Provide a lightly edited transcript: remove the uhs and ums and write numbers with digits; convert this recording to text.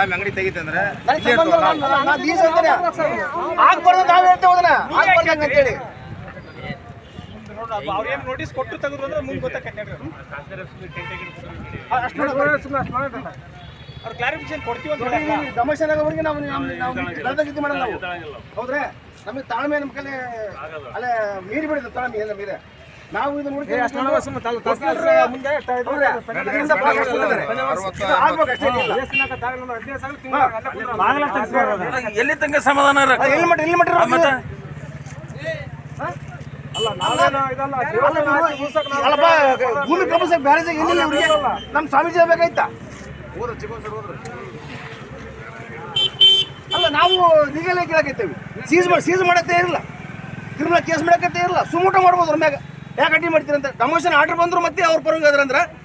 ಅಂಗಡಿ ತೆಗಿತಂದ್ರೆ ಅವ್ರೇನು ನೋಟಿಸ್ ಕೊಟ್ಟು ತೆಗೆದ್ರು ಅಂದ್ರೆ ಮುಂದೆ ಗೊತ್ತಾಕೈತೆ ಅವ್ರು ಕ್ಲಾರಿಫಿಕೇಶನ್ ಕೊಡ್ತೀವಿ ಅಂತ ಕಮಿಷನ್ ಆಗೋವರೆಗೆ ನಾವು ಇದು ಮಾಡಲ್ಲ ನಾವು ಹೌದ್ರೆ ನಮಗೆ ತಾಳ್ಮೆ ನಮ್ಮ ಕಲೆ ಅಲ್ಲೇ ಮೀರಿ ಬಿಡುತ್ತೆ ತಾಳ್ಮೆ ಎಲ್ಲ ಮೀರೆ ನಾವು ಇದು ನೋಡಿ ಎಲ್ಲಿ ತನಕ ಸಮಾಧಾನ ಭೂಮಿ ಕಮಿಷನ್ ಬ್ಯಾರೇಜ್ ಏನಿಲ್ಲ ನಮ್ಮ ಸ್ವಾಮೀಜಿ ಬೇಕಾಯ್ತಾ ಅಲ್ಲ ನಾವು ಲೀಗಲ್ ಕೇಳಕೈತೇವಿ ಸೀಸ್ ಮಾಡಕ್ಕೆ ಇರಲ್ಲ ಕ್ರಿಮಿನಲ್ ಕೇಸ್ ಮಾಡಕ್ಕೆ ಇರಲ್ಲ ಸುಮೂಟ ಮಾಡ್ಬೋದು ಅವ್ರ ಮ್ಯಾಗ ಯಾಕೆ ಅಡ್ಡಿ ಮಾಡ್ತೀರಂತ ಕಮಿಷನ್ ಆರ್ಡರ್ ಬಂದ್ರು ಮತ್ತೆ ಅವ್ರ ಪರವಾಗಿ ಅದ್ರಂದ್ರೆ